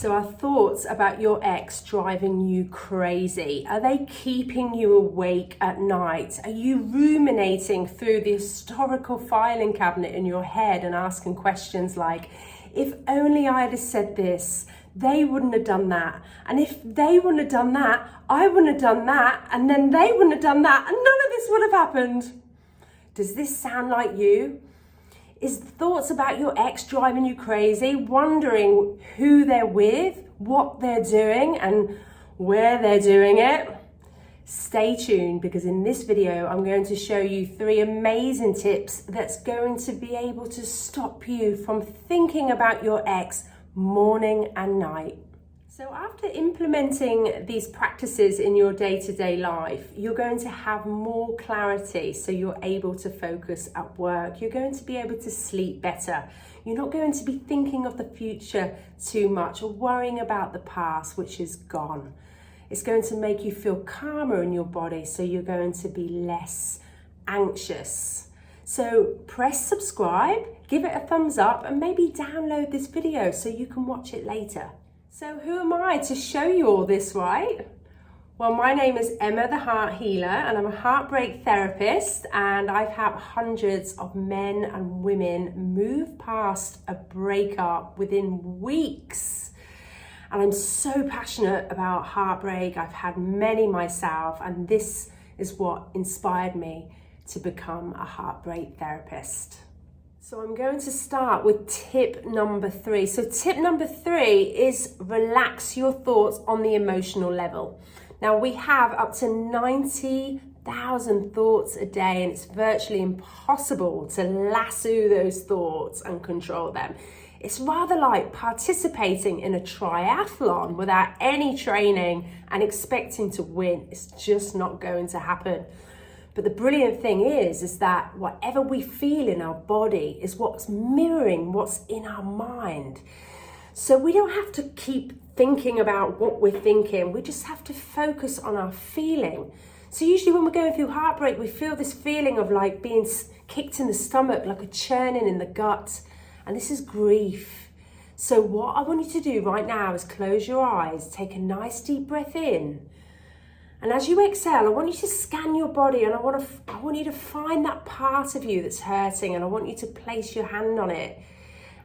So are thoughts about your ex driving you crazy? Are they keeping you awake at night? Are you ruminating through the historical filing cabinet in your head and asking questions like, if only I had said this, they wouldn't have done that. And if they wouldn't have done that, I wouldn't have done that. And then they wouldn't have done that. And none of this would have happened. Does this sound like you? Is thoughts about your ex driving you crazy, wondering who they're with, what they're doing, and where they're doing it? Stay tuned, because in this video, I'm going to show you 3 amazing tips that's going to be able to stop you from thinking about your ex morning and night. So after implementing these practices in your day-to-day life, you're going to have more clarity, so you're able to focus at work. You're going to be able to sleep better. You're not going to be thinking of the future too much or worrying about the past, which is gone. It's going to make you feel calmer in your body, so you're going to be less anxious. So press subscribe, give it a thumbs up, and maybe download this video so you can watch it later. So who am I to show you all this, right? Well, my name is Emma the Heart Healer, and I'm a heartbreak therapist, and I've had hundreds of men and women move past a breakup within weeks. And I'm so passionate about heartbreak. I've had many myself, and this is what inspired me to become a heartbreak therapist. So I'm going to start with tip number 3. So tip number 3 is relax your thoughts on the emotional level. Now we have up to 90,000 thoughts a day, and it's virtually impossible to lasso those thoughts and control them. It's rather like participating in a triathlon without any training and expecting to win. It's just not going to happen. But the brilliant thing is that whatever we feel in our body is what's mirroring what's in our mind. So we don't have to keep thinking about what we're thinking. We just have to focus on our feeling. So usually when we're going through heartbreak, we feel this feeling of like being kicked in the stomach, like a churning in the gut. And this is grief. So what I want you to do right now is close your eyes, take a nice deep breath in. And as you exhale, I want you to scan your body, and I want you to find that part of you that's hurting, and I want you to place your hand on it.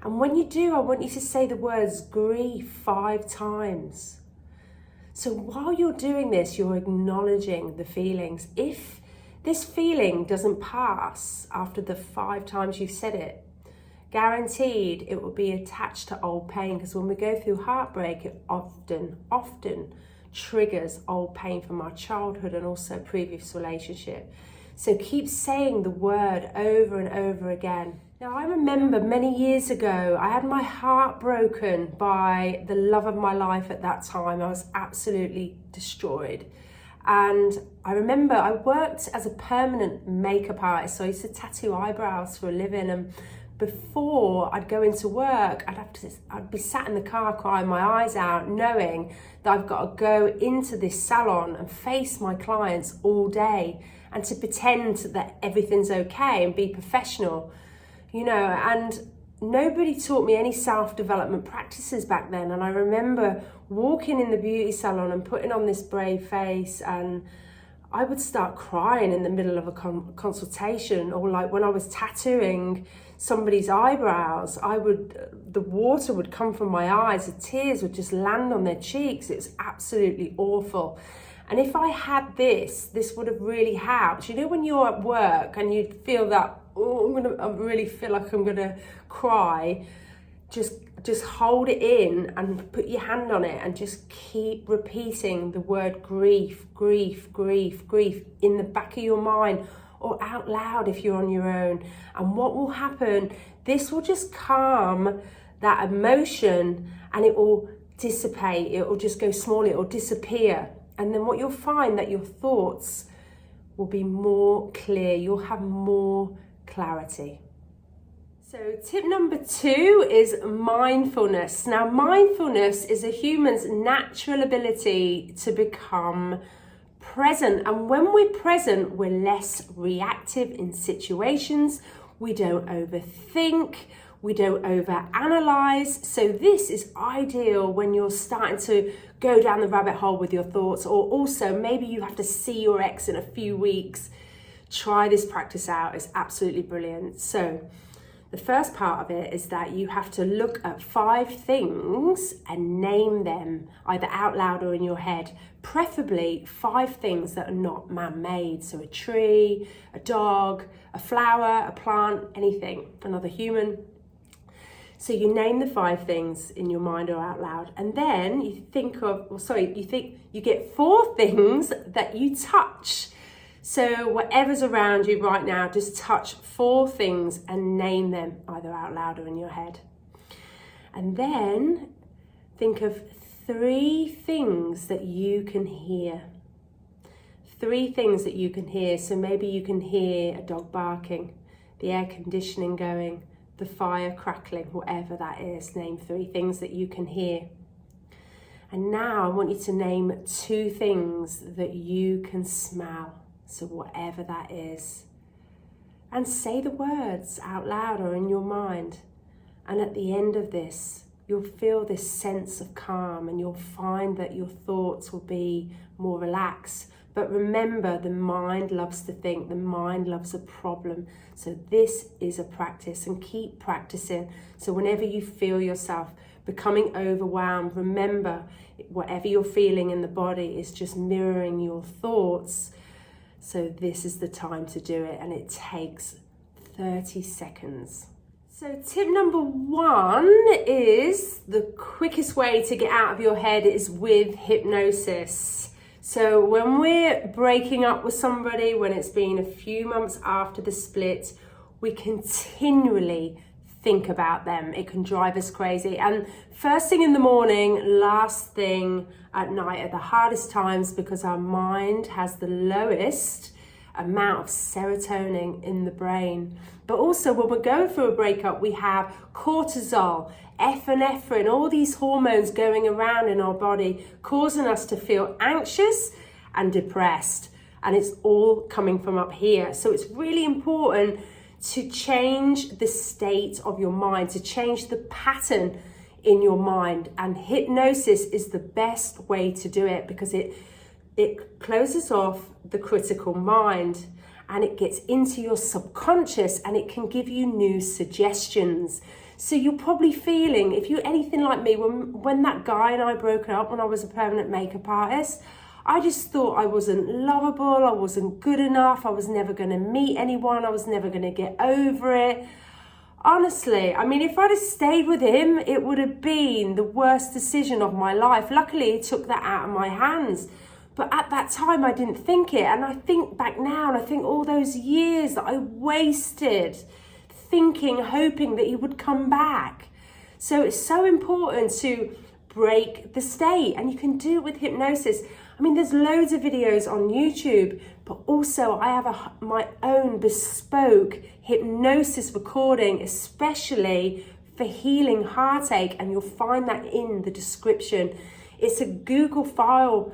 And when you do, I want you to say the words grief 5 times. So while you're doing this, you're acknowledging the feelings. If this feeling doesn't pass after the 5 times you've said it, guaranteed it will be attached to old pain, because when we go through heartbreak, it often triggers old pain from our childhood and also previous relationship. So keep saying the word over and over again. Now I remember many years ago, I had my heart broken by the love of my life at that time. I was absolutely destroyed. And I remember I worked as a permanent makeup artist, so I used to tattoo eyebrows for a living, and before I'd go into work, I'd be sat in the car crying my eyes out, knowing that I've got to go into this salon and face my clients all day and to pretend that everything's okay and be professional, you know. And nobody taught me any self-development practices back then. And I remember walking in the beauty salon and putting on this brave face, and I would start crying in the middle of a consultation, or like when I was tattooing somebody's eyebrows, the water would come from my eyes, the tears would just land on their cheeks. It was absolutely awful. And if I had this would have really helped. You know, when you're at work and you feel that, I really feel like I'm gonna cry, just hold it in and put your hand on it and just keep repeating the word grief, grief, grief, grief in the back of your mind, or out loud if you're on your own. And what will happen, this will just calm that emotion, and it will dissipate. It will just go small, it will disappear. And then what you'll find, that your thoughts will be more clear. You'll have more clarity. So tip number 2 is mindfulness. Now, mindfulness is a human's natural ability to become present. And when we're present, we're less reactive in situations. We don't overthink. We don't overanalyze. So this is ideal when you're starting to go down the rabbit hole with your thoughts, or also maybe you have to see your ex in a few weeks. Try this practice out. It's absolutely brilliant. So the first part of it is that you have to look at 5 things and name them either out loud or in your head, preferably 5 things that are not man-made. So a tree, a dog, a flower, a plant, anything, another human. So you name the 5 things in your mind or out loud, and then you you get 4 things that you touch. So whatever's around you right now, just touch 4 things and name them either out loud or in your head. And then think of 3 things that you can hear. 3 things that you can hear. So maybe you can hear a dog barking, the air conditioning going, the fire crackling, whatever that is. Name 3 things that you can hear. And now I want you to name 2 things that you can smell. So whatever that is. And say the words out loud or in your mind. And at the end of this, you'll feel this sense of calm, and you'll find that your thoughts will be more relaxed. But remember, the mind loves to think, the mind loves a problem. So this is a practice, and keep practicing. So whenever you feel yourself becoming overwhelmed, remember, whatever you're feeling in the body is just mirroring your thoughts. So this is the time to do it, and it takes 30 seconds. So tip number 1 is the quickest way to get out of your head is with hypnosis. So when we're breaking up with somebody, when it's been a few months after the split, we continually think about them. It can drive us crazy. And first thing in the morning, last thing at night are the hardest times, because our mind has the lowest amount of serotonin in the brain. But also when we're going through a breakup, we have cortisol, epinephrine, all these hormones going around in our body, causing us to feel anxious and depressed. And it's all coming from up here. So it's really important to change the state of your mind, to change the pattern in your mind. And hypnosis is the best way to do it, because it closes off the critical mind, and it gets into your subconscious, and it can give you new suggestions. So you're probably feeling, if you're anything like me, when that guy and I broke up when I was a permanent makeup artist, I just thought I wasn't lovable, I wasn't good enough, I was never going to meet anyone, I was never going to get over it. Honestly, I mean, if I'd have stayed with him, it would have been the worst decision of my life. Luckily, he took that out of my hands. But at that time, I didn't think it. And I think back now, and I think all those years that I wasted thinking, hoping that he would come back. So it's so important to break the state, and you can do it with hypnosis. I mean, there's loads of videos on YouTube, but also I have my own bespoke hypnosis recording, especially for healing heartache, and you'll find that in the description. It's a Google file,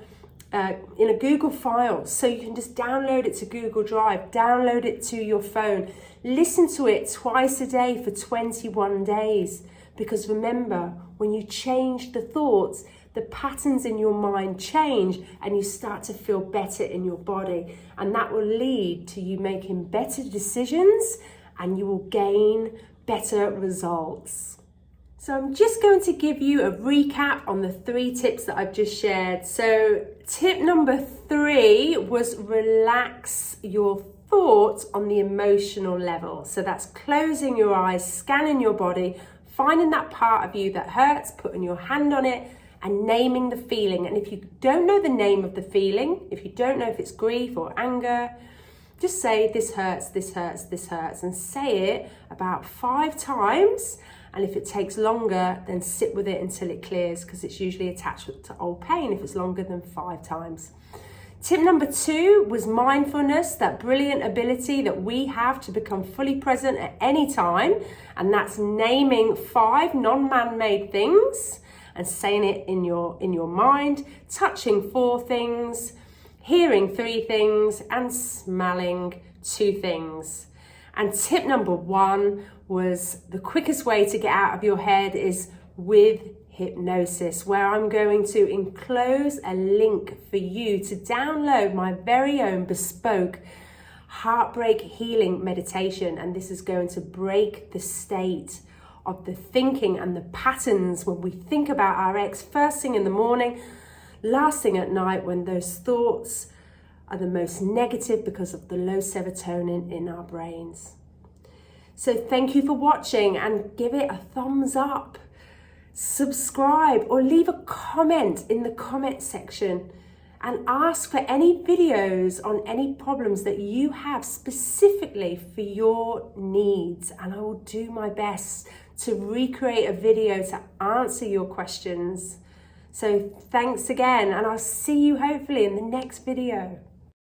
in a Google file, so you can just download it to Google Drive, download it to your phone, listen to it twice a day for 21 days. Because remember, when you change the thoughts, the patterns in your mind change, and you start to feel better in your body. And that will lead to you making better decisions, and you will gain better results. So I'm just going to give you a recap on the 3 tips that I've just shared. So tip number 3 was relax your thoughts on the emotional level. So that's closing your eyes, scanning your body, finding that part of you that hurts, putting your hand on it, and naming the feeling. And if you don't know the name of the feeling, if you don't know if it's grief or anger, just say, this hurts, this hurts, this hurts, and say it about 5 times. And if it takes longer, then sit with it until it clears, because it's usually attached to old pain if it's longer than 5 times. Tip number 2 was mindfulness, that brilliant ability that we have to become fully present at any time. And that's naming 5 non-man-made things and saying it in your mind, touching 4 things, hearing 3 things, and smelling 2 things. And tip number 1 was the quickest way to get out of your head is with hypnosis, where I'm going to enclose a link for you to download my very own bespoke heartbreak healing meditation. And this is going to break the state of the thinking and the patterns when we think about our ex first thing in the morning, last thing at night, when those thoughts are the most negative because of the low serotonin in our brains. So thank you for watching, and give it a thumbs up, subscribe, or leave a comment in the comment section and ask for any videos on any problems that you have specifically for your needs, and I will do my best to recreate a video to answer your questions. So thanks again, and I'll see you hopefully in the next video.